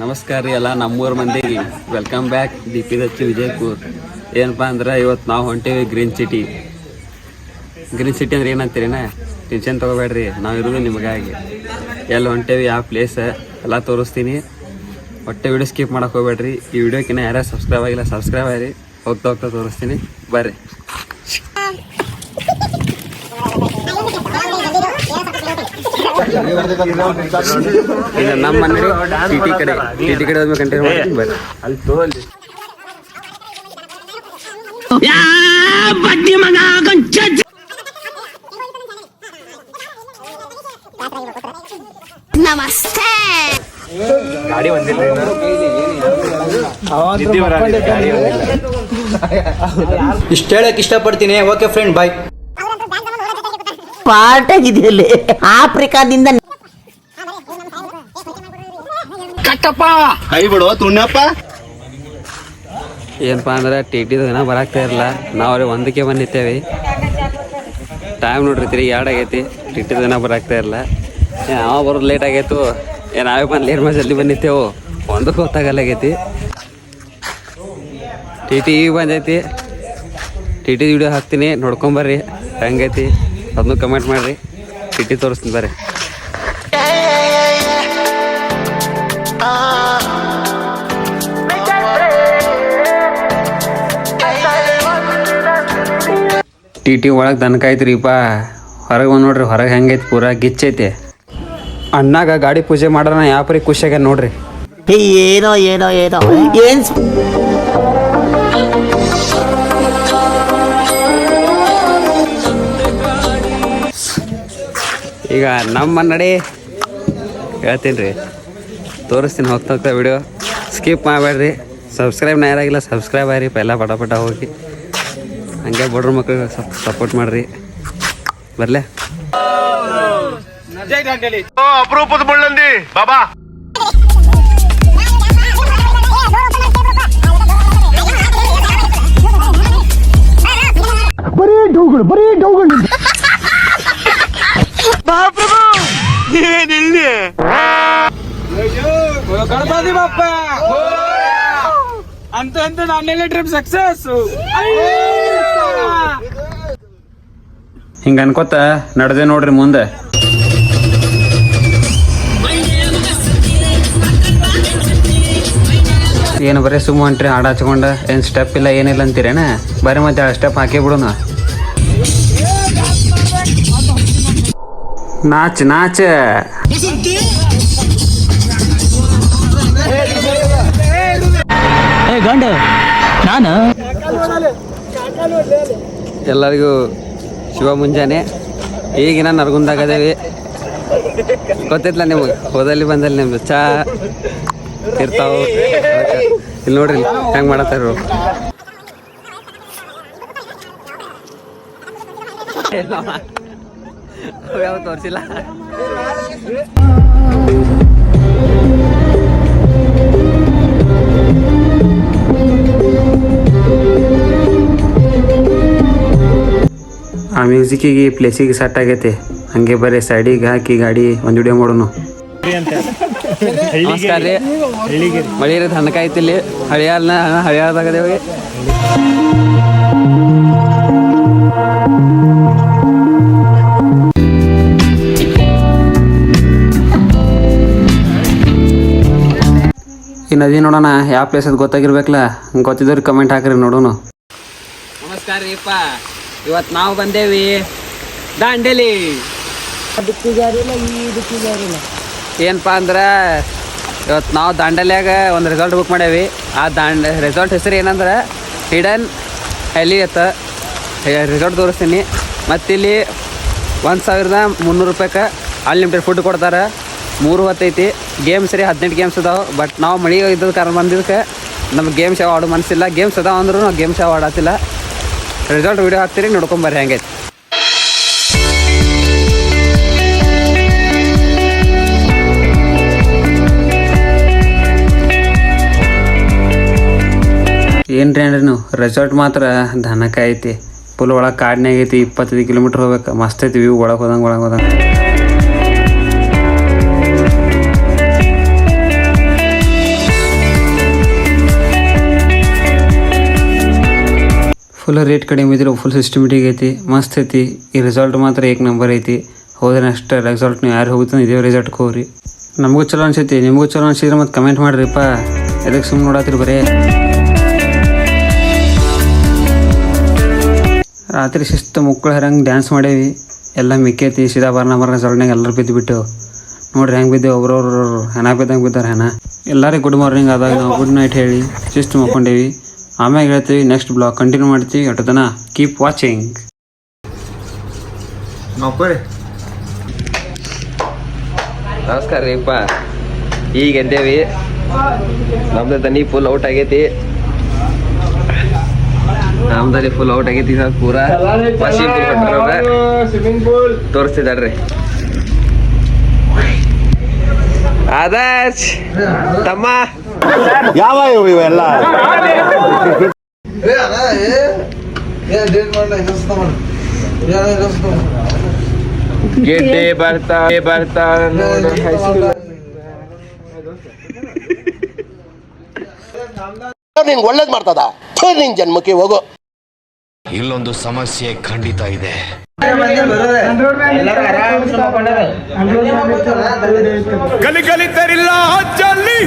ನಮಸ್ಕಾರ ರೀ ಎಲ್ಲ ನಮ್ಮೂರು ಮಂದಿಗೆ ವೆಲ್ಕಮ್ ಬ್ಯಾಕ್ ಡಿ.ಪಿ. ದಚ್ಚಿ ವಿಜಯಪುರ. ಏನಪ್ಪ ಅಂದ್ರೆ ಇವತ್ತು ನಾವು ಹೊಂಟೇವಿ ಗ್ರೀನ್ ಸಿಟಿ ಅಂದ್ರೆ ಏನಂತೀರಿನ ಟೆನ್ಷನ್ ತೊಗೋಬೇಡ್ರಿ, ನಾವು ಇರೋದು ನಿಮಗಾಗಿ. ಎಲ್ಲಿ ಹೊಂಟೇವಿ ಯಾವ ಪ್ಲೇಸ್ ಎಲ್ಲ ತೋರಿಸ್ತೀನಿ. ಹೊಟ್ಟೆ ವಿಡಿಯೋ ಸ್ಕಿಪ್ ಮಾಡಕ್ಕೆ ಹೋಗ್ಬೇಡ್ರಿ. ಈ ವಿಡಿಯೋಕಿನ್ನ ಯಾರ್ಯಾರು ಸಬ್ಸ್ಕ್ರೈಬ್ ಆಗಿಲ್ಲ ಸಬ್ಸ್ಕ್ರೈಬ್ ಆಗಿರಿ. ಹೋಗ್ತಾ ತೋರಿಸ್ತೀನಿ ಬರ್ರಿ. ಈಗ ನಮ್ಮ ಮನೆ ಟಿ ಕಡೆ ಹೋದ್ಮೇಲೆ ಕಂಟಿನ್ಯೂ ಮಾಡ್ತೀನಿ ಬರ್ರಿ. ಅಲ್ಲಿ ತೋಲ್ಲಿ ನಮಸ್ತೆ. ಗಾಡಿ ಬಂದಿಲ್ಲ ಇಷ್ಟ ಹೇಳಕ್ ಇಷ್ಟಪಡ್ತೀನಿ. ಓಕೆ ಫ್ರೆಂಡ್, ಬಾಯ್. ಪಾಠಗಿದೆಯಲ್ಲಿ ಆಫ್ರಿಕಾದಿಂದ ಕಟ್ಟಪ್ಪ ಕೈ ಬಿಡು ತುಣ್ಣಪ್ಪ. ಏನಪ್ಪ ಅಂದ್ರೆ ಟಿ.ಟಿ ದಿನ ಬರಾಕ್ತಾ ಇರಲ್ಲ. ನಾವು ಅವ್ರಿಗೆ ಒಂದಕ್ಕೆ ಬಂದಿತ್ತೇವೆ. ಟೈಮ್ ನೋಡ್ರಿ 2 ಆಗೈತಿ. ಟಿ.ಟಿ ದಿನ ಬರಾಕ್ತಾ ಇರಲ್ಲ. ನಾವು ಬರೋದು ಲೇಟ್ ಆಗೈತು. ನಾವೇ ಬಂದು ಲೇಟ್ ಮಾಡಿ ಜಲ್ದಿ ಬಂದಿತ್ತೇವು. ಒಂದು ಗೊತ್ತಾಗಲ್ಲಾಗೈತಿ. ಟಿ.ಟಿ ಈಗ ಬಂದೈತಿ. ಟಿ.ಟಿ ವಿಡಿಯೋ ಹಾಕ್ತೀನಿ, ನೋಡ್ಕೊಂಬರ್ರಿ ಹೆಂಗೈತಿ ಅದನ್ನು ಕಮೆಂಟ್ ಮಾಡಿರಿ. ಟಿ.ಟಿ ತೋರಿಸ್ತೀನಿ ಬರ್ರಿ. ಟಿ.ಟಿ ಒಳಗೆ ದನಕ ಐತ್ರಿಪ್ಪ. ಹೊರಗೆ ಬಂದು ನೋಡ್ರಿ, ಹೊರಗೆ ಹೆಂಗೈತಿ ಪೂರಾ ಗಿಚ್ಚೈತೆ. ಅಣ್ಣಾಗ ಗಾಡಿ ಪೂಜೆ ಮಾಡೋಣ ಯಾವ ಪರಿ ಖುಷಿಯಾಗ ನೋಡ್ರಿ. ಏನೋ ಏನೋ ಏನೋ ಏನ್ ಈಗ ನಮ್ಮ ನಡಿ ಹೇಳ್ತೀನಿ ರೀ, ತೋರಿಸ್ತೀನಿ ಹೋಗ್ತಾ ವಿಡಿಯೋ ಸ್ಕಿಪ್ ಮಾಡಬೇಡ್ರಿ. ಸಬ್ಸ್ಕ್ರೈಬ್ ಯಾರಾಗಿಲ್ಲ ಸಬ್ಸ್ಕ್ರೈಬ್ ಆಗಿರಿ. ಪೆಲ್ಲ ಪಟ ಹೋಗಿ ಹಂಗೆ ಬಡ್ರ ಮಕ್ಳಿಗೆ ಸಪೋರ್ಟ್ ಮಾಡ್ರಿ. ಬರ್ಲೆ ಅಪರೂಪದ ಮುಳ್ಳಂದಿ ಬಾಬಾ. ಬರೀ ಡೌಗಳು ಏನಿಲ್ಲಿ ಗಣಪತಿ ಬಾಪ್ಪ ಅಂತ ನಾನೆಲ್ಲ ಟ್ರಿಪ್ ಸಕ್ಸಸ್. ಹಿಂಗೆ ಅನ್ಕೋತ ನಡೆದೆ ನೋಡ್ರಿ ಮುಂದೆ. ಏನು ಬರೀ ಸುಮ್ಮ ಹೊಂಟ್ರಿ ಹಾಡು ಹಚ್ಕೊಂಡ ಏನು ಸ್ಟೆಪ್ ಇಲ್ಲ ಏನಿಲ್ಲ ಅಂತೀರೇನ? ಬರೀ ಮತ್ತೆ ಸ್ಟೆಪ್ ಹಾಕಿ ಬಿಡೋಣ. ನಾಚ ಗಂಡ ನಾನು ಎಲ್ಲರಿಗೂ ಶಿವ ಮುಂಜಾನೆ. ಈಗಿನ ನರಗುಂದಾಗದೇವಿ ಗೊತ್ತೈತ್ಲ ನಿಮಗೆ. ಹೋದಲ್ಲಿ ಬಂದಲ್ಲಿ ನಿಮ್ದು ಚಾ ಇರ್ತಾವ. ಇಲ್ಲಿ ನೋಡ್ರಿ ಹೆಂಗೆ ಮಾಡತ್ತಾರ. ಯಾವ ತೋರಿಸಿಲ್ಲ. ಆ ಮ್ಯೂಸಿಕ್ಕಿಗೆ ಪ್ಲೇಸಿಗೆ ಸೆಟ್ ಆಗೈತೆ. ಹಂಗೆ ಬರೀ ಸೈಡಿಗೆ ಹಾಕಿ ಗಾಡಿ ಒಂದು ವಿಡಿಯೋ ಮಾಡೋಣ. ನಮಸ್ಕಾರ ರೀ. ಮಳಿ ಇರೋದು ಹಣ್ಣಕಾಯ್ತಿಲ್ಲಿ ಹಳಿಯಾಳದಾಗದೇವಿ. ಈ ನದಿ ನೋಡೋಣ ಯಾವ ಪ್ಲೇಸ್ ಅದು ಗೊತ್ತಾಗಿರ್ಬೇಕಲ್ಲ. ಗೊತ್ತಿದ್ದವ್ರಿಗೆ ಕಮೆಂಟ್ ಹಾಕ್ರಿ ನೋಡೋಣ. ನಮಸ್ಕಾರ ರೀಪ್ಪ. ಇವತ್ತು ನಾವು ಬಂದೇವಿ ದಾಂಡೇಲಿ. ಏನಪ್ಪ ಅಂದ್ರೆ ಇವತ್ತು ನಾವು ದಾಂಡೇಲಿಯಾಗ ಒಂದು ರೆಸಾರ್ಟ್ ಬುಕ್ ಮಾಡೇವಿ. ಆ ರೆಸಾರ್ಟ್ ಹೆಸರು ಏನಂದ್ರೆ ಹಿಡನ್ ವ್ಯಾಲಿ ಅಂತ ರೆಸಾರ್ಟ್ ತೋರಿಸ್ತೀನಿ. ಮತ್ತಿಲ್ಲಿ 1300 ರೂಪಾಯಿಗೆ ಅನ್ಲಿಮಿಟೆಡ್ ಫುಡ್ ಕೊಡ್ತಾರೆ. 3 ಹೊತ್ತೈತಿ. ಗೇಮ್ಸ್ ರೀ 18 ಗೇಮ್ಸ್ ಅದಾವೆ. ಬಟ್ ನಾವು ಮಳೆ ಇದ್ದದ ಕಾರಣ ಬಂದಿದ್ದಕ್ಕೆ ನಮ್ಗೆ ಗೇಮ್ಸ್ ಯಾವ ಆಡೋ ಮನಸ್ಸಿಲ್ಲ. ಗೇಮ್ಸ್ ಅದಾವ ಅಂದ್ರೂ ನಾವು ಗೇಮ್ಸ್ ಯಾವ ಆಡತ್ತಿಲ್ಲ. ರಿಸಲ್ಟ್ ವಿಡಿಯೋ ಹಾಕ್ತೀರಿ, ನೋಡ್ಕೊಂಬರ್ರಿ ಹೆಂಗೈತಿ. ಏನ್ರಿ ಅಂದ್ರೆ ನೀವು ರೆಸಾರ್ಟ್ ಮಾತ್ರ ದನಕ ಐತಿ. ಫುಲ್ ಒಳಗೆ ಕಾಡ್ನಾಗ ಐತಿ. 25 ಕಿಲೋಮೀಟ್ರ್ ಹೋಗ್ಬೇಕು. ಮಸ್ತ್ ಐತಿ ವ್ಯೂ. ಒಳಗೆ ಹೋದಂಗೆ ಫುಲ್ ರೇಟ್ ಕಡಿಮೆ ಇದ್ರೆ ಫುಲ್ ಸಿಸ್ಟಮೆಟಿಕ್ ಐತಿ, ಮಸ್ತ್ ಐತಿ. ಈ ರಿಸಾರ್ಟ್ ಮಾತ್ರ ಏಕ್ ನಂಬರ್ ಐತಿ. ಹೋದ್ರೆ ಅಷ್ಟೇ ರೆಸಾರ್ಟ್ ನೀವು ಯಾರು ಹೋಗುತ್ತಾನೆ ಇದೇ ರೆಸಾರ್ಟ್ಗೆ ಹೋಗ್ರಿ. ನಮಗೂ ಚಲೋ ಅನ್ಸೈತಿ, ನಿಮಗೂ ಚಲೋ ಅನ್ಸಿದ್ರೆ ಮತ್ತೆ ಕಮೆಂಟ್ ಮಾಡಿರಿಪ್ಪ. ಎದಕ್ಕೆ ಸುಮ್ಮನೆ ನೋಡತ್ತೀರಿ ಬರೀ. ರಾತ್ರಿ ಶಿಸ್ತು ಮುಕ್ಕಳು ಹರಂಗೆ ಡ್ಯಾನ್ಸ್ ಮಾಡೇವಿ. ಎಲ್ಲ ಮಿಕ್ಕೈತಿ. ಸೀದಾ ಬರ್ನ ರೆಸಾರ್ಟ್ನಾಗ ಎಲ್ಲರೂ ಬಿದ್ದು ಬಿಟ್ಟೆವು ನೋಡ್ರಿ. ಹೆಂಗೆ ಬಿದ್ದೇವು ಒಬ್ರವ್ರು ಹೆಣ ಬಿದ್ದಂಗೆ ಬಿದ್ದಾರೆ ಹೆಣ. ಎಲ್ಲರಿಗೆ ಗುಡ್ ಮಾರ್ನಿಂಗ್ ಆದಾಗ ನಾವು ಗುಡ್ ನೈಟ್ ಹೇಳಿ ಶಿಸ್ತು ಮಕ್ಕೊಂಡೇವಿ. ಆಮ್ಯಾಗ ಹೇಳ್ತೀವಿ ನೆಕ್ಸ್ಟ್ ಬ್ಲಾಗ್ ಕಂಟಿನ್ಯೂ ಮಾಡ್ತೀವಿ. ಒಟ್ಟು ತನ ಕೀಪ್ ವಾಚಿಂಗ್. ನಮಸ್ಕಾರ ರೀಪ್ಪ. ಈಗ ಎದ್ದೇವಿ. ನಮ್ದು ದನಿ ಫುಲ್ ಔಟ್ ಆಗೈತಿ. ನಮ್ದಲ್ಲಿ ಫುಲ್ ಔಟ್ ಆಗೈತಿ ಪೂರಾ. ಸ್ವಿಮ್ಮಿಂಗ್ ಪೂಲ್ ತೋರಿಸ್ತಿದ್ದಾಳ್ರಿ ಆದರ್ಶ್ ತಮ್ಮ. ಯಾವ ಇವೆಲ್ಲ ಗೆಡ್ಡೆ ಬರ್ತಾ ನಿಂಗೆ ಒಳ್ಳೇದ್ ಮಾಡ್ತದ ನಿನ್ ಜನ್ಮಕ್ಕೆ ಹೋಗೋ. ಇಲ್ಲೊಂದು ಸಮಸ್ಯೆ ಖಂಡಿತ ಇದೆ. ಕಲಿಕಲಿತರಿಲ್ಲ ಜಲ್ಲಿ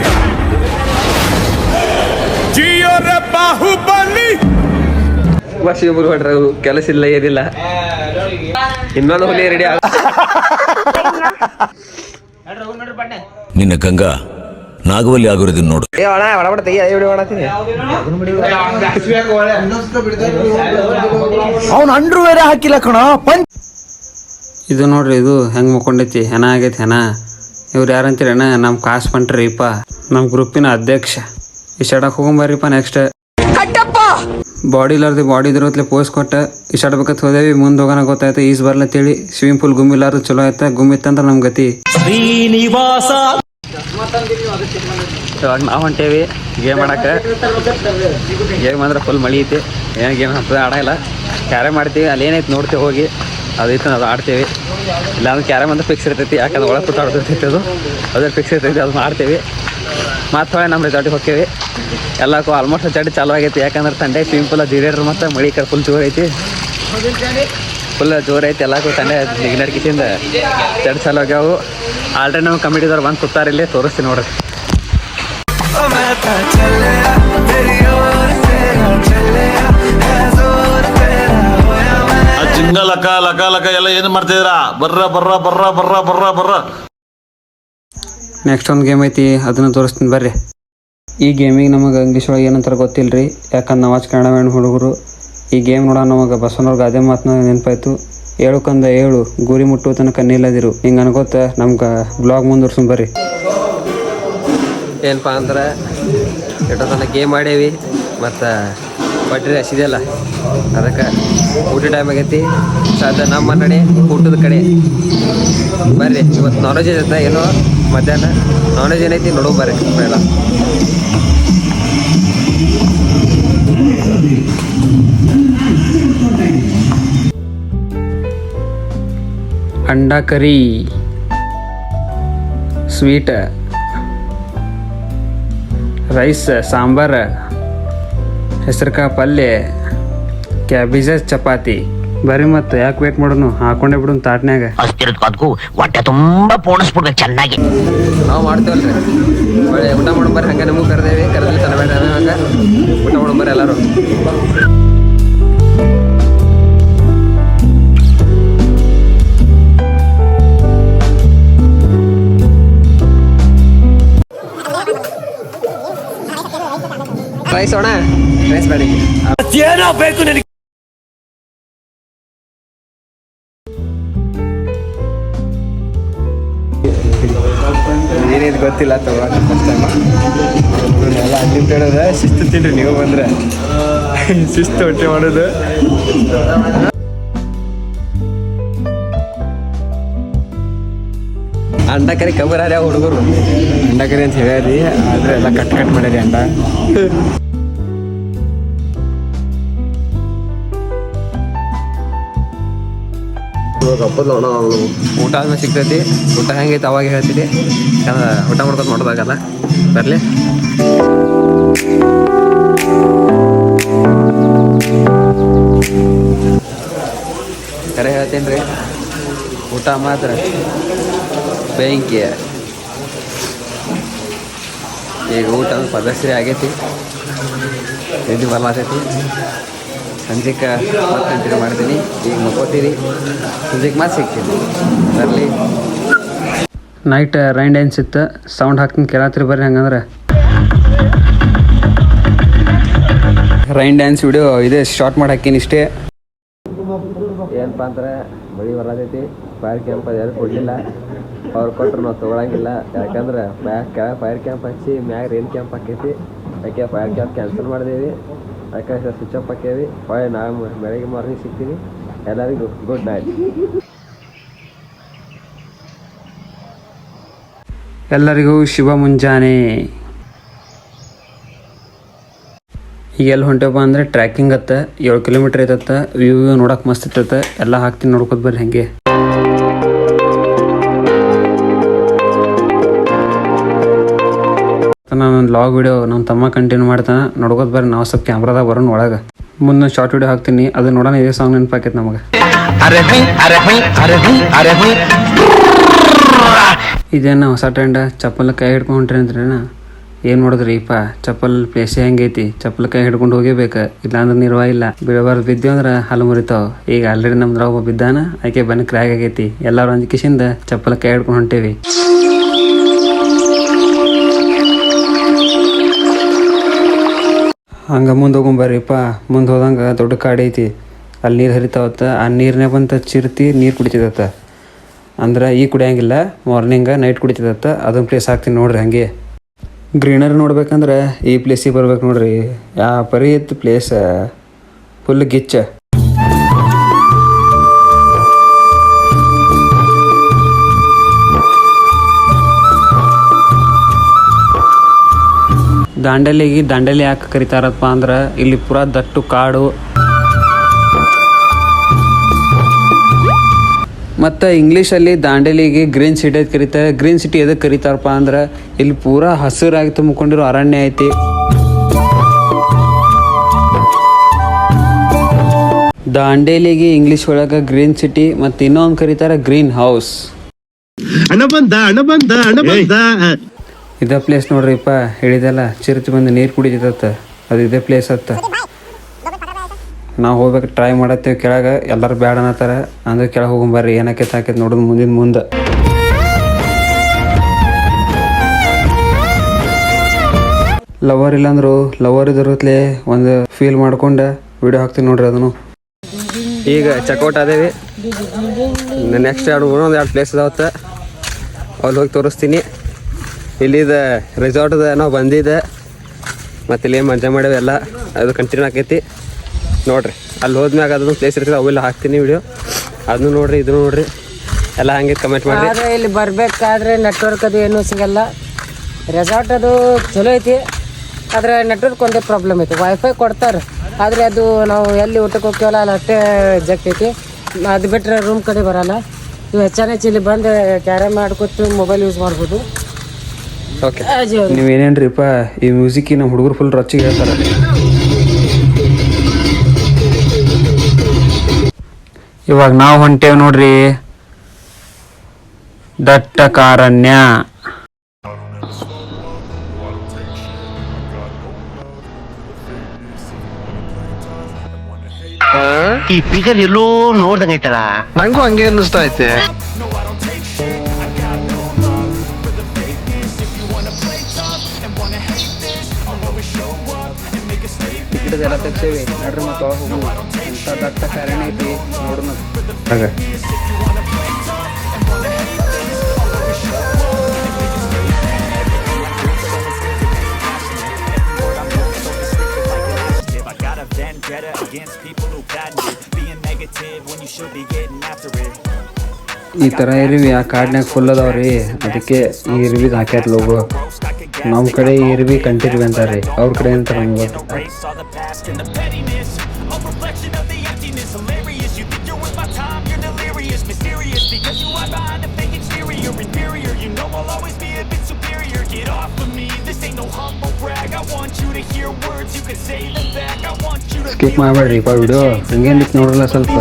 ಜಿಯೋರ ಬಾಹುಬಲಿ. ಶಿವಪುರ ಹೊಡ್ರ ಕೆಲಸ ಇಲ್ಲ ಏನಿಲ್ಲ. ಇನ್ನೊಂದು ಹುಲಿ ರೆಡಿ ಆಗ. ನಿನ್ನ ಗಂಗಾ ನಾಗವಲ್ಲಿ ಆಗಿರೋದನ್ನ ನೋಡು. ಅವ್ನು ಅಂಡ್ರು ಬೇರೆ ಹಾಕಿಲ್ಲ ಕಣ. ಇದು ನೋಡ್ರಿ, ಇದು ಹೆಂಗ್ ಮಕ್ಕೊಂಡೈತಿ. ಹೆಣ ಆಗೈತಿ ಹೆಣ. ಇವ್ರು ಯಾರಂತೀರಿ ಅಣ್ಣ? ನಮ್ಮ ಕಾಸ್ ಪಂಟ್ರಿಪ್ಪ, ನಮ್ಮ ಗ್ರೂಪಿನ ಅಧ್ಯಕ್ಷ. ಈ ಸಡಕ್ ಹೋಗೊಂಬರ್ರಿಪ್ಪ. ನೆಕ್ಸ್ಟ್ ಬಾಡಿ ಇಲ್ಲಾರ್ದು ಬಾಡಿ ಇದ್ರತ್ಲೆ ಪೋಸ್ ಕೊಟ್ಟ ಈ ಸಡ್ಬೇಕತ್ ಹೋದೇವಿ. ಮುಂದೆ ಹೋಗೋಣ ಗೊತ್ತಾಯ್ತು ಈಸ್ ಬರ್ಲತ್ತೇಳಿ. ಸ್ವಿಮ್ಮಿಂಗ್ ಪೂಲ್ ಗುಮ್ಮಿಲ್ಲಾರು ಚಲೋ ಆಯ್ತಾ. ಗುಮ್ಮಿತ್ತಂದ್ರೆ ನಮ್ಮ ಗತಿ. ಇವಾಗ ನಾವು ಹೊಂಟೇವಿ ಗೇಮ್ ಆಡಕ್ಕೆ. ಗೇಮ್ ಅಂದ್ರೆ ಫುಲ್ ಮಳಿ ಐತಿ. ಏನು ಗೇಮ್ ಹತ್ತದ ಆಡಲ್ಲ. ಕ್ಯಾರಮ್ ಮಾಡ್ತೀವಿ. ಅಲ್ಲಿ ಏನೈತಿ ನೋಡ್ತೇವೆ ಹೋಗಿ. ಅದೈತೆ ಅದು ಆಡ್ತೇವೆ. ಇಲ್ಲಾಂದ್ರೆ ಕ್ಯಾರಮ್ ಅಂದ್ರೆ ಫಿಕ್ಸ್ ಇರ್ತೈತಿ. ಯಾಕಂದ್ರೆ ಒಳಗೆ ಕೂತು ಆಡ್ತಿರ್ತೈತಿ. ಅದ್ರ ಫಿಕ್ಸ್ ಇರ್ತೈತಿ. ಅದು ಮಾಡ್ತೇವೆ. ಮತ್ತು ಹೊಳೆ ನಮ್ಮ ರೆಸಾರ್ಟಿಗೆ ಹೋಗ್ತೇವೆ. ಎಲ್ಲಕ್ಕೂ ಆಲ್ಮೋಸ್ಟ್ ರೆಸಾರ್ಟ್ ಚಾಲು ಆಗೈತಿ. ಯಾಕಂದ್ರೆ ತಂಡೆ ಸ್ವಿಮ್ಮಿಂಗ್ ಪೂಲ್ ಜೀರೇಡ್ರು ಮತ್ತು ಮಳಿ ಕಡೆ ಫುಲ್ ಜೋರು ಐತಿ. ಫುಲ್ ಜೋರು ಐತಿ. ಎಲ್ಲಕ್ಕೂ ತಂಡೆ ನಿಗನಡ್ಕಿಸಿಂದ ಚಡ್ ಚಾಲು ಆಗ್ಯಾವು. ಆಲ್ರೆಡಿ ನಾವು ಕಮಿಟಿದವ್ರು ಬಂದು ಕೂತಾರ. ಇಲ್ಲಿ ತೋರಿಸ್ತೀನಿ ನೋಡ್ರಿ. ಜಿಂಗ ಲಕ ಲಕ ಲಕ ಎಲ್ಲ ಏನು ಮಾಡ್ತಿದ್ದೀರಾ? ಬರ್ರ. ನೆಕ್ಸ್ಟ್ ಒಂದು ಗೇಮ್ ಐತಿ, ಅದನ್ನು ತೋರಿಸ್ತೀನಿ ಬರ್ರಿ. ಈ ಗೇಮಿಗೆ ನಮಗೆ ಇಂಗ್ಲೀಷ್ ಒಳಗೆ ಏನಂತಾರೆ ಗೊತ್ತಿಲ್ಲ ರೀ. ಯಾಕಂದ್ರೆ ನಾವು ಕನ್ನಡ ಮೇಣ ಹುಡುಗರು. ಈ ಗೇಮ್ ನೋಡೋಣ ನಮಗೆ ಬಸವನವ್ರಿಗೆ ಅದೇ ಮಾತನ್ನ ನೆನಪಾಯ್ತು. 7 ಗುರಿ ಮುಟ್ಟುವ ತನಕ ನಿಲ್ಲದಿರು ಹಿಂಗೆ ಅನ್ಕೋತ ನಮ್ಗೆ ಬ್ಲಾಗ್ ಮುಂದುವರ್ಸ್ಕೊಂಡು ಬರ್ರಿ. ಏನಪ್ಪ ಅಂದ್ರೆ ಎಷ್ಟೋ ತನಕ ಗೇಮ್ ಮಾಡೇವಿ. ಮತ್ತು ಬಟ್ರಿ ಹಸಿದೆಯಲ್ಲ, ಅದಕ್ಕೆ ಊಟ ಟೈಮ್ ಆಗೈತಿ. ಸದ್ಯ ನಮ್ಮ ಮನ್ನಣೆ ಊಟದ ಕಡೆ ಬರ್ರಿ. ಇವತ್ತು ನಾನ್ ವೆಜ್ ಐತೆ. ಏನೋ ಮಧ್ಯಾಹ್ನ ನಾನ್ ವೆಜ್ ಏನೈತಿ ನೋಡೋ ಬರ್ರಿ. ಬೇಡ ಅಂಡಾ ಕರಿ, ಸ್ವೀಟ್, ರೈಸ್, ಸಾಂಬಾರು, ಹೆಸರುಕಾಳು ಪಲ್ಯ, ಕ್ಯಾಬೇಜ್ ಚಪಾತಿ. ಬರ್ರಿ ಮತ್ತೆ ಯಾಕೆ ವೇಟ್ ಮಾಡೋನು, ಹಾಕೊಂಡೇ ಬಿಡೋನು ತಾಟ್ನ್ಯಾಗ. ಅಷ್ಟಿರೋದ್ಕೂ ಹೊಟ್ಟೆ ತುಂಬಾ ಪೋಣಿಸ್ಬಿಡ್ಬೇಕು ಚೆನ್ನಾಗಿ. ನಾವು ಮಾಡ್ತೇವಲ್ರಿ. ಒಳ್ಳೆ ಊಟ ಮಾಡ್ಬರ್ರಿ. ಹಂಗೆ ನಮಗೂ ಕರೆದೇವಿ. ಕರೆದ್ಲಿ ತನಬೇಡ ಹಂಗೆ ಊಟ ಮಾಡ್ಬರ್ರಿ ಎಲ್ಲರೂ. ರೈಸ್ ಅಣ್ಣ, ರೈಸ್ ಬೇಡ. ಏನೋ ಬೇಕು ನಿನಗೆ? ಏನೇನು ಗೊತ್ತಿಲ್ಲ ತಗೋ. ಫಸ್ಟ್ ಟೈಮ್ ಎಲ್ಲ ಅಲ್ಲಿಂದ ಹೇಳೋದ ಶಿಸ್ತು ತಿನ್ರಿ. ನೀವು ಬಂದ್ರೆ ಶಿಸ್ತು ಹೊಟ್ಟೆ ಮಾಡೋದು. ಅಂಡ ಕರಿ ಕಬರಾರ್ಯ ಹುಡುಗರು. ಅಂಡ ಕರಿ ಅಂತ ಹೇಳ್ಯಾರಿ, ಆದ್ರೆ ಎಲ್ಲ ಕಟ್ ಮಾಡ್ಯಾರಿ ಅಂಡ. ಊಟ ಆದ್ಮೇಲೆ ಸಿಗ್ತೈತಿ. ಊಟ ಹೆಂಗೈತೆ ಅವಾಗ ಹೇಳ್ತೀನಿ. ಊಟ ಮಾಡ್ಕೊಂಡು ನೋಡೋದಾಗಲ್ಲ. ಬರಲಿ. ಕರೆ ಹೇಳ್ತೀನಿ ರೀ, ಊಟ ಮಾತ್ರ ಬೆಂಕಿ. ಈಗ ಊಟ ಪದಶ್ರೀ ಆಗೈತಿ, ನಿದ್ದೆ ಬರ್ಲಾತೈತಿ. ಸಂಜೆಗೆ ಮತ್ತೆ ಕಂಟಿನ್ಯೂ ಮಾಡ್ತೀನಿ. ಈಗ ಮಕ್ಕೋತೀರಿ, ಸಂಜೆಗೆ ಮತ್ತೆ ಸಿಗ್ತೀನಿ. ಬರಲಿ. ನೈಟ್ ರೈನ್ ಡ್ಯಾನ್ಸ್ ಇತ್ತು, ಸೌಂಡ್ ಹಾಕ್ತೀನಿ ಕೇಳತ್ರಿ ಬರ್ರಿ. ಹಂಗಂದ್ರೆ ರೈನ್ ಡ್ಯಾನ್ಸ್ ವಿಡಿಯೋ ಇದೆ, ಶಾರ್ಟ್ ಮಾಡಿ ಹಾಕೀನಿ ಇಷ್ಟೇ. ಏನಪ್ಪ ಅಂದ್ರೆ ಮಳೆ ಬರತೈತಿ, ಫೈರ್ ಕ್ಯಾಂಪ್ ಅದು ಯಾರು ಕೊಡಲಿಲ್ಲ. ಅವ್ರು ಕೊಟ್ಟರು ನಾವು ತೊಗೊಳಂಗಿಲ್ಲ, ಯಾಕಂದ್ರೆ ಕೆಳಗೆ ಫೈರ್ ಕ್ಯಾಂಪ್ ಹಚ್ಚಿ ಮ್ಯಾಗ ರೈನ್ ಕ್ಯಾಂಪ್ ಹಾಕೈತಿ. ಯಾಕೆ ಫೈರ್ ಕ್ಯಾಂಪ್ ಕ್ಯಾನ್ಸಲ್ ಮಾಡಿದೇವಿ, ಯಾಕೆ ಸ್ವಿಚ್ ಆಫ್ ಹಾಕೇವಿ. ನಾವು ಬೆಳಗ್ಗೆ ಮಾರ್ನಿಂಗ್ ಸಿಗ್ತೀವಿ. ಎಲ್ಲರಿಗೂ ಗುಡ್ ನೈಟ್. ಎಲ್ಲರಿಗೂ ಶುಭ ಮುಂಜಾನೆ. ಈಗ ಎಲ್ಲಿ ಹೊಂಟೇಪ್ಪ ಅಂದರೆ ಟ್ರ್ಯಾಕಿಂಗ್ ಅತ್ತ, 7 ಕಿಲೋಮೀಟ್ರ್ ಐತತ್ತ. ವ್ಯೂ ನೋಡಕ್ಕೆ ಮಸ್ತ್ ಇರ್ತೈತೆ. ಎಲ್ಲ ಹಾಕ್ತೀನಿ, ನೋಡ್ಕೊತ ಬರ್ರಿ. ಹಾಗೆ ನಾನೊಂದು ಲಾಗ್ ವಿಡಿಯೋ ನಮ್ಮ ತಮ್ಮ ಕಂಟಿನ್ಯೂ ಮಾಡ್ತಾನೆ, ನೋಡ್ಕೊತ ಬರ್ರಿ. ನಾವು ಸ್ವಲ್ಪ ಕ್ಯಾಮ್ರಾದಾಗ ಬರೋಣ ಒಳಗೆ. ಮುಂದೆ ಶಾರ್ಟ್ ವಿಡಿಯೋ ಹಾಕ್ತೀನಿ, ಅದು ನೋಡೋಣ. ಇದೇ ಸಾಂಗ್ ನೆನಪಾಕೈತೆ ನಮಗೆ. ಇದೇನ ಹೊಸ ಟ್ರೆಂಡ್, ಚಪ್ಪಲ್ ಕೈ ಹಿಡ್ಕೊಂಡು ಹೊಂಟ್ರಿ ಅಂದ್ರೇನ? ಏನು ಮಾಡೋದ್ರಿಪ್ಪ, ಚಪ್ಪಲ್ ಪ್ಲೇಸೇ ಹೆಂಗೈತಿ. ಚಪ್ಪಲ್ ಕೈ ಹಿಡ್ಕೊಂಡು ಹೋಗೇಬೇಕು, ಇಲ್ಲಾಂದ್ರೆ ನಿರ್ವಾಹ ಇಲ್ಲ. ಬೀಳಬಾರ್ದು, ಬಿದ್ದೀವಿ ಅಂದ್ರೆ ಹಲ್ಲು ಮುರಿತಾವ. ಈಗ ಆಲ್ರೆಡಿ ನಮ್ದು ಒಬ್ಬ ಬಿದ್ದಾನ, ಆಕೆ ಬನ್ನಿ ಕ್ರ್ಯಾಕ್ ಆಗೈತಿ. ಎಲ್ಲರೂ ಅಂಜಿಕೆಸಿಂದ ಚಪ್ಪಲ್ ಕೈ ಹಿಡ್ಕೊಂಡು ಹೊಂಟೇವಿ. ಹಂಗೆ ಮುಂದೆ ಹೋಗೊಂಬರ್ರಿಪ್ಪ. ಮುಂದೆ ಹೋದಂಗೆ ದೊಡ್ಡ ಕಾಡು ಐತಿ, ಅಲ್ಲಿ ನೀರು ಹರಿತಾವತ್ತ. ಆ ನೀರನ್ನೇ ಬಂತ ಚಿರ್ತಿ ನೀರು ಕುಡಿತಿದತ್ತ. ಅಂದ್ರೆ ಈಗ ಕುಡಿಯಂಗಿಲ್ಲ, ಮಾರ್ನಿಂಗ ನೈಟ್ ಕುಡಿತಿದತ್ತ. ಅದೊಂದು ಪ್ಲೇಸ್ ಹಾಕ್ತೀನಿ ನೋಡ್ರಿ. ಹಾಗೆ ಗ್ರೀನರಿ ನೋಡ್ಬೇಕಂದ್ರೆ ಈ ಪ್ಲೇಸಿಗೆ ಬರ್ಬೇಕು ನೋಡ್ರಿ. ಯಾವ ಪರಿ ಇತ್ತು ಪ್ಲೇಸ್, ಫುಲ್ ಗಿಚ್ಚ. ದಾಂಡೇಲಿ ಯಾಕೆ ಕರಿತಾರಪ್ಪ ಅಂದ್ರೆ ಇಲ್ಲಿ ಪೂರಾ ದಟ್ಟು ಕಾಡು. ಮತ್ತು ಇಂಗ್ಲೀಷಲ್ಲಿ ದಾಂಡೇಲಿಗೆ ಗ್ರೀನ್ ಸಿಟಿ ಅಂತ ಕರೀತಾರೆ. ಗ್ರೀನ್ ಸಿಟಿ ಎದಕ್ಕೆ ಕರೀತಾರಪ್ಪ ಅಂದ್ರೆ ಇಲ್ಲಿ ಪೂರಾ ಹಸಿರಾಗಿ ತುಂಬಿಕೊಂಡಿರೋ ಅರಣ್ಯ ಐತಿ. ದಾಂಡೇಲಿಗೆ ಇಂಗ್ಲೀಷ್ ಒಳಗೆ ಗ್ರೀನ್ ಸಿಟಿ ಮತ್ತು ಇನ್ನೊಂದು ಕರೀತಾರೆ ಗ್ರೀನ್ ಹೌಸ್. ಇದೇ ಪ್ಲೇಸ್ ನೋಡ್ರಿಪ್ಪ, ಹೇಳಿದಲ್ಲ ಚಿರತೆ ಬಂದು ನೀರು ಕುಡಿತೈತ, ಅದು ಇದೇ ಪ್ಲೇಸ್ ಅತ್ತ. ನಾವು ಹೋಗ್ಬೇಕು, ಟ್ರೈ ಮಾಡತ್ತೇವೆ ಕೆಳಗೆ. ಎಲ್ಲರೂ ಬ್ಯಾಡ ಅನ್ನತ್ತಾರ, ಅಂದ್ರೆ ಕೆಳಗೆ ಹೋಗೊಂಬರ್ರಿ. ಏನಕ್ಕೆ ತಾಕೈತೆ ನೋಡೋದು ಮುಂದೆ. ಲವರ್ ಇಲ್ಲಾಂದ್ರು ಲವರ್ ಇದ್ರತ್ಲೆ ಒಂದು ಫೀಲ್ ಮಾಡ್ಕೊಂಡು ವಿಡಿಯೋ ಹಾಕ್ತೀನಿ ನೋಡ್ರಿ. ಅದನ್ನು ಈಗ ಚೆಕ್ಔಟ್ ಅದೇವಿ. ನೆಕ್ಸ್ಟ್ ಒಂದು 2 ಪ್ಲೇಸ್ ಅದಾವತ್ತ, ಅಲ್ಲಿ ಹೋಗಿ ತೋರಿಸ್ತೀನಿ. ಇಲ್ಲಿದ ರೆಸಾರ್ಟ್ದ ನಾವು ಬಂದಿದ್ದೆ, ಮತ್ತು ಇಲ್ಲಿ ಮಜಾ ಮಾಡೇವೆಲ್ಲ. ಅದು ಕಂಟಿನ್ಯೂ ಆಕೈತಿ ನೋಡ್ರಿ. ಅಲ್ಲಿ ಹೋದ್ಮ್ಯಾಗ ಅದನ್ನು ಪ್ಲೇಸ್ ಇರ್ತದೆ, ಅವೆಲ್ಲ ಹಾಕ್ತೀನಿ ವಿಡಿಯೋ. ಅದನ್ನು ನೋಡ್ರಿ, ಇದನ್ನು ನೋಡ್ರಿ, ಎಲ್ಲ ಹಂಗೆ ಕಮೆಂಟ್ ಮಾಡಿ. ಆದರೆ ಇಲ್ಲಿ ಬರಬೇಕಾದ್ರೆ ನೆಟ್ವರ್ಕ್ ಅದು ಏನೂ ಸಿಗಲ್ಲ. ರೆಸಾರ್ಟ್ ಅದು ಚಲೋ ಐತಿ, ಆದರೆ ನೆಟ್ವರ್ಕ್ ಒಂದೇ ಪ್ರಾಬ್ಲಮ್ ಐತಿ. ವೈಫೈ ಕೊಡ್ತಾರೆ, ಆದರೆ ಅದು ನಾವು ಎಲ್ಲಿ ಊಟಕ್ಕೆ ಹೋಗ್ತೀವಲ್ಲ ಅಲ್ಲಿ ಅಷ್ಟೇ ಜಗ್ ಐತಿ. ಅದು ಬಿಟ್ಟರೆ ರೂಮ್ ಕಡೆ ಬರೋಲ್ಲ. ನೀವು ಹೆಚ್ಚಾನೆಚ್ಚು ಇಲ್ಲಿ ಬಂದು ಕ್ಯಾರಮ್ ಮಾಡ್ಕೊತು ಮೊಬೈಲ್ ಯೂಸ್ ಮಾಡ್ಬೋದು. ಓಕೆ, ನೀವೇನೇನ್ರಿಪ್ಪ ಈ ಮ್ಯೂಸಿಕ್ಕಿಗೆ ನಮ್ಮ ಹುಡುಗರು ಫುಲ್ ರೊಚ್ಚಿಗೆ ಹೇಳ್ತಾರೆ. ಇವಾಗ ನಾವು ಹೊಂಟೇವ್ ನೋಡ್ರಿ ದಟ್ಟಕಾರಣ್ಯ. ಈ ಪಿಕ್ಚರ್ ಎಲ್ಲೋ ನೋಡ್ದಂಗೈತಲ್ಲ, ನಂಗೂ ಹಂಗೆ ಅನ್ನಿಸ್ತಾ ಐತೆ. ಎಲ್ಲ ತೆಗ್ಸೇವಿ ನೋಡ್ರಿ, ಮತ್ತೆ ಒಳಗೆ ಹೋಗೋಣ. ಇಂಥ ದಟ್ಟ ಕಾರಣ್ಯ ಐತಿ ನೋಡೋಣ. ಹಾಗೆ ಈ ಥರ ಇರಿವಿ ಆ ಕಾಡ್ನಾಗ ಫುಲ್ ಅದಾವ್ರಿ. ಅದಕ್ಕೆ ಈ ಇರ್ವಿದ್ ಹಾಕ್ಯಾರ ಲೋಗೋ. ನಮ್ಮ ಕಡೆ ಈ ಇರ್ವಿ ಕಂಟಿರ್ವಿ ಅಂತಾರೆ, ಅವ್ರ ಕಡೆ ಅಂತಾರೆ ನಮ್ಗೆ. ಸ್ಕಿಪ್ ಮಾಡಬೇಡ್ರಿ ವಿಡಿಯೋ, ಹಂಗೇನಿತ್ತು ನೋಡಲ್ಲ ಸ್ವಲ್ಪ.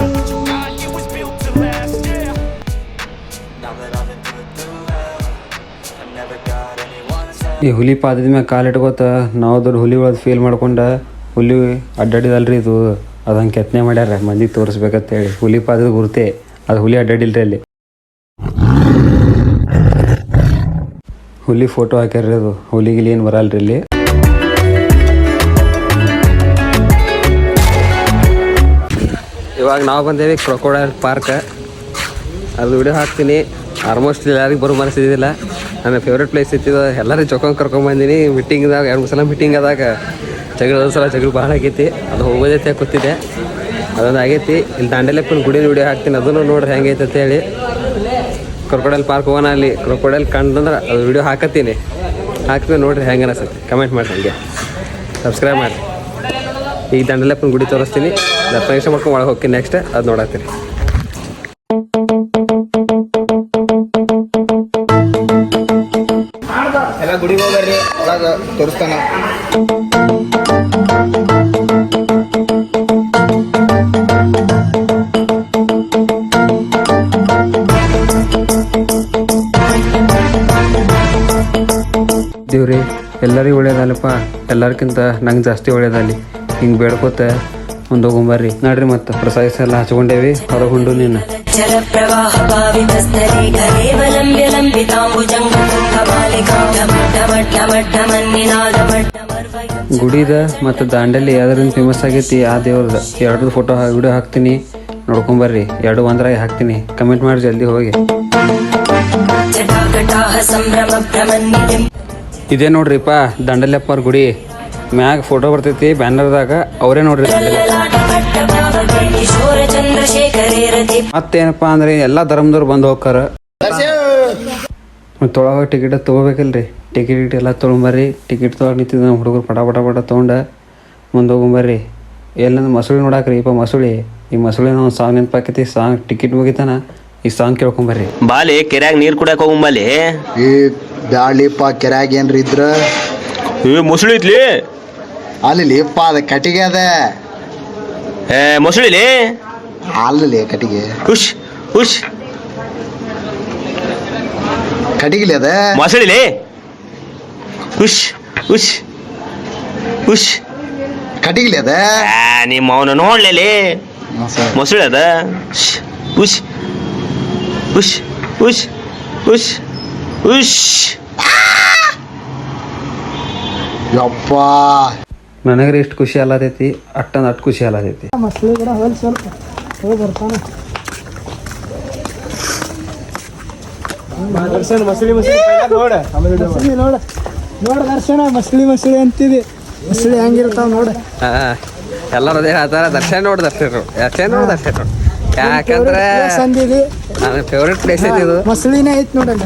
ಈ ಹುಲಿ ಪಾದದ ಮ್ಯಾಗ ಕಾಲಿಟ್ಕೋತ ನಾವು ದೊಡ್ಡ ಹುಲಿ ಒಳಗೆ ಫೀಲ್ ಮಾಡ್ಕೊಂಡ ಹುಲಿ ಅಡ್ಡಾಡಿದಲ್ರಿ ಇದು ಅದಂಗೆ ಕೆತ್ತನೆ ಮಾಡ್ಯಾರ ಮಂದಿ ತೋರಿಸ್ಬೇಕಂತೇಳಿ ಹುಲಿ ಪಾದದ ಗುರುತೆ ಅದು ಹುಲಿ ಅಡ್ಡಾಡಿಲ್ರಿ ಅಲ್ಲಿ ಹುಲಿ ಫೋಟೋ ಹಾಕ್ಯಾರ್ರಿ ಅದು ಹುಲಿಗಿಲಿ ಏನು ಬರಲ್ರಿ ಇಲ್ಲಿ ಇವಾಗ ನಾವು ಬಂದೇವಿ ಕ್ರೊಕೊಡೈಲ್ ಪಾರ್ಕ್ ಅದು ವಿಡಿಯೋ ಹಾಕ್ತೀನಿ ಆಲ್ಮೋಸ್ಟ್ ಎಲ್ಲರಿಗೂ ಬರೋ ಮನಸ್ಸಿದ್ದಿಲ್ಲ ನನ್ನ ಫೇವ್ರೇಟ್ ಪ್ಲೇಸ್ ಇತ್ತಿದ್ದು ಎಲ್ಲರಿಗೂ ಚೊಕೊಂಡ್ ಕರ್ಕೊಂಬಂದಿನಿ ಮೀಟಿಂಗ್ದಾಗ 2-3 ಸಲ ಮೀಟಿಂಗ್ ಆದಾಗ ಜಗಳ ಭಾಳ ಆಗೈತಿ ಅದು ಹೋಗೋದೈತೆ ಕೂತಿದ್ದೆ ಅದೊಂದು ಆಗೈತಿ ಇಲ್ಲಿ ದಾಂಡೇಲಪ್ಪನ ಗುಡಿನ ವಿಡಿಯೋ ಹಾಕ್ತೀನಿ ಅದನ್ನು ನೋಡ್ರಿ ಹೆಂಗೈತೆ ಅಂತೇಳಿ ಕ್ರೊಕೊಡೈಲ್ ಪಾರ್ಕ್ ಹೋಗೋಣ ಅಲ್ಲಿ ಕ್ರೊಕೊಡೈಲ್ ಕಂಡ್ರೆ ಅದು ವಿಡಿಯೋ ಹಾಕತ್ತೀನಿ ನೋಡ್ರಿ ಹೆಂಗೆ ಅನಿಸುತ್ತೆ ಕಮೆಂಟ್ ಮಾಡಿ ಹಂಗೆ ಸಬ್ಸ್ಕ್ರೈಬ್ ಮಾಡಿ ಈಗ ದಾಂಡೇಲಪ್ಪನ ಗುಡಿ ತೋರಿಸ್ತೀನಿ ದರ್ಶನ ಮಾಡ್ಕೊಂಡು ಒಳಗೆ ಹೋಗ್ತೀನಿ ನೆಕ್ಸ್ಟ್ ಅದು ನೋಡತ್ತೀನಿ ಎಲ್ಲ ಗುಡಿಗೆ ಹೋಗ್ಬರ್ರಿ ಒಳಗೆ ತೋರಿಸ್ತಾನ ದೇವ್ರಿ ಎಲ್ಲರಿಗೂ ಒಳ್ಳೇದಲ್ಲಪ್ಪ ಎಲ್ಲರಿಗಿಂತ ನಂಗೆ ಜಾಸ್ತಿ ಒಳ್ಳೇದಲ್ಲಿ ಹಿಂಗೆ ಬೇಡ್ಕೋತ ಒಂದು ಹೋಗೊಂಬರ್ರಿ ನೋಡ್ರಿ ಮತ್ತೆ ಪ್ರಸಾದ ಎಲ್ಲ ಹಚ್ಕೊಂಡೇವಿ ಹೊರಗೊಂಡು ನೀನು ಗುಡಿದ ಮತ್ತು ದಾಂಡೇಲಿ ಯಾವ್ದ್ರಿಂದ ಫೇಮಸ್ ಆಗೈತಿ ಆ ದೇವ್ರದ ಎರಡು ಫೋಟೋ ವಿಡಿಯೋ ಹಾಕ್ತೀನಿ ನೋಡ್ಕೊಂಬರ್ರಿ 2 ಒಂದ್ರಾಗ ಹಾಕ್ತೀನಿ ಕಮೆಂಟ್ ಮಾಡಿ ಜಲ್ದಿ ಹೋಗಿ ಇದೇ ನೋಡ್ರಿಪ್ಪ ದಾಂಡೇಲಪ್ಪರ ಗುಡಿ ಮ್ಯಾಗ ಫೋಟೋ ಬರ್ತೈತಿ ಬ್ಯಾನರ್ದಾಗ ಅವರೇ ನೋಡ್ರಿ ಮತ್ತೇನಪ್ಪ ಅಂದ್ರೆ ಎಲ್ಲ ಧರ್ಮದವ್ರು ಬಂದು ಹೋಗ್ತಾರ ತೊಳಗ ಟಿಕೆಟ್ ತೊಗೋಬೇಕಲ್ರಿ ಟಿಕೆಟ್ ಎಲ್ಲ ತೊಗೊಂಬರ್ರಿ ಟಿಕೆಟ್ ತೊಗೊಳಕ್ ನಿಂತಿದ್ದ ನಮ್ಮ ಹುಡುಗರು ಪಟ ತೊಗೊಂಡ ಮುಂದೆ ಹೋಗೊಂಬರ್ರಿ ಎಲ್ಲಂದ್ರೆ ಮಸೂಳಿ ನೋಡಾಕ್ರಿ ಇಪ್ಪ ಮಸೂಳಿ ಈ ಮಸೂಳಿ ನಾವು ಸಾಂಗ್ ನೆನಪಾಕೈತಿ ಸಾಂಗ್ ಟಿಕೆಟ್ ಮುಗಿತಾನ ಈ ಸಾಂಗ್ ಕೇಳ್ಕೊಂಬರ್ರಿ ಬಾಲಿ ಕೆರೆಯಾಗ ನೀರ್ ಕುಡಿಯಕ್ ಹೋಗಂಬಲ್ಲಿ ಈ ಬ್ಯಾಳಿಪ್ಪ ಕೆರ್ಯಾಗ ಏನ್ರಿ ಇದ್ರ ಮುಸುಳಿ ಐತ್ಲಿ ಅಲ್ಲಿ ಅಪ್ಪ ಅದ ಕಟ್ಟಿಗೆ ಅದ ಮುಸುಳಿಲಿ ಅಲ್ಲಿ ಕಟ್ಟಿಗೆ ಹುಷ್ ಹುಷ್ ಕಟ್ಟಿಗಿಲಿ ಅದ ಮೊಸಳಿಲಿ ಹುಷ್ ಹುಷ್ ಹುಷ್ ಕಟ್ಟಿಗಿಲಿ ಅದ ನಿಮ್ಮ ಅವನು ನೋಡ್ಲೇಲಿ ಮೊಸಳಿ ಅದ ಹುಷ್ ಹುಷ್ ಹುಷ್ ಹುಷ್ ಹುಷ್ ಯಪ್ಪ ನನಗ್ರಿ ಇಷ್ಟು ಖುಷಿ ಅಲ್ಲತೈತಿ ಅಷ್ಟು ಖುಷಿ ಅಲ್ಲತೈತಿ ದರ್ಶನ ಮಸ್ಲಿ ಅಂತಿದೆ ಮಸ್ಲಿ ಹೆಂಗಿರ್ತಾವ ನೋಡ ಎಲ್ಲರೂ ಅದೇ ಹೇಳ್ತಾರ ದರ್ಶನ ನೋಡು ಯಾಕಂದ್ರೆ ನನ್ನ ಫೇವ್ರೇಟ್ ಪ್ಲೇಸ್ ಐತಿ ಇದು ಮಸ್ಲಿನೇ ಐತಿ ನೋಡಲ್ಲ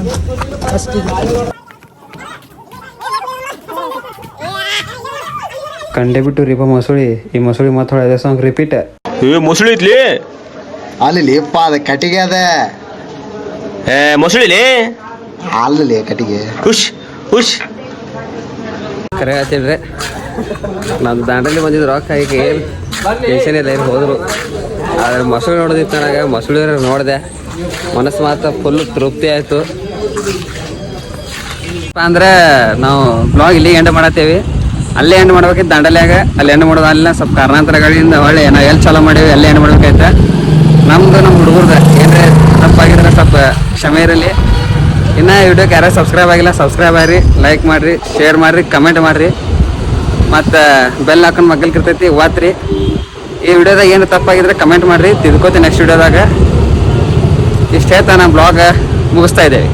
ಕಂಡೆ ಬಿಟ್ಟು ರೀಪ ಮಸೂಳಿ ಈ ಮಸೂಳಿ ಮಾತಾಡ ಅದೇ ಸಾಂಗ್ ರಿಪೀಟ್ ಮೊಸಳಿ ಐತ್ಲಿ ಅಲ್ಲಿ ಅಪ್ಪ ಅದ ಕಟ್ಟಿಗೆ ಅದ ಮೊಸಳಿಲಿ ಅಲ್ಲಿ ಕಟ್ಟಿಗೆ ಹುಷ್ ಹುಷ್ ಕರೆ ಹೇಳ್ತೀನಿ ನಾನು ದಾಂಡಲ್ಲಿ ಬಂದಿದ್ರು ರೊಕ್ಕ ಈಗ ಏನು ಟೆನ್ಷನ್ ಇಲ್ಲ ಏನು ಹೋದ್ರು ಆದ್ರೆ ಮಸೂಳಿ ನೋಡೋದಿತ್ತು ನನಗೆ ಮಸೂಳಿ ನೋಡಿದೆ ಮನಸ್ಸು ಮಾತ್ರ ಫುಲ್ ತೃಪ್ತಿ ಆಯಿತು ಅಂದ್ರೆ ನಾವು ಬ್ಲಾಗ್ ಇಲ್ಲಿ ಎಂಡ್ ಮಾಡತ್ತೇವಿ ಅಲ್ಲೇ ಎಂಡ್ ಮಾಡ್ಬೇಕಿತ್ತು ದಾಂಡಲ್ಯಾಗ ಅಲ್ಲಿ ಎಂಡ್ ಮಾಡೋದು ಅಲ್ಲ ಸ್ವಲ್ಪ ಕಾರಣಾಂತರಗಳಿಂದ ಹೊಳ್ಳಿ ನಾವು ಎಲ್ಲಿ ಚಾಲೋ ಮಾಡೀವಿ ಅಲ್ಲೇ ಎಂಡ್ ಮಾಡ್ಬೇಕಾಯ್ತು ನಮ್ಮ ಹುಡುಗರ್ದ ಏನ್ರೆ ತಪ್ಪಾಗಿದ್ರೆ ಸ್ವಲ್ಪ ಕ್ಷಮೆ ಇರಲಿ ಇನ್ನು ವಿಡಿಯೋಕ್ಕೆ ಯಾರು ಸಬ್ಸ್ಕ್ರೈಬ್ ಆಗಿಲ್ಲ ಸಬ್ಸ್ಕ್ರೈಬ್ ಆಗಿರಿ ಲೈಕ್ ಮಾಡಿರಿ ಶೇರ್ ಮಾಡಿರಿ ಕಮೆಂಟ್ ಮಾಡಿರಿ ಮತ್ತು ಬೆಲ್ ಹಾಕೊಂಡು ಮಗ್ಗಲ್ಕಿರ್ತೈತಿ ಓದ್ರಿ ಈ ವಿಡಿಯೋದಾಗ ಏನು ತಪ್ಪಾಗಿದ್ರೆ ಕಮೆಂಟ್ ಮಾಡಿರಿ ತಿದ್ಕೋತಿ ನೆಕ್ಸ್ಟ್ ವಿಡಿಯೋದಾಗ ಇಷ್ಟು ಹೇಳ್ತಾ ನಾನು ಬ್ಲಾಗ್ ಮುಗಿಸ್ತಾ ಇದ್ದೇವೆ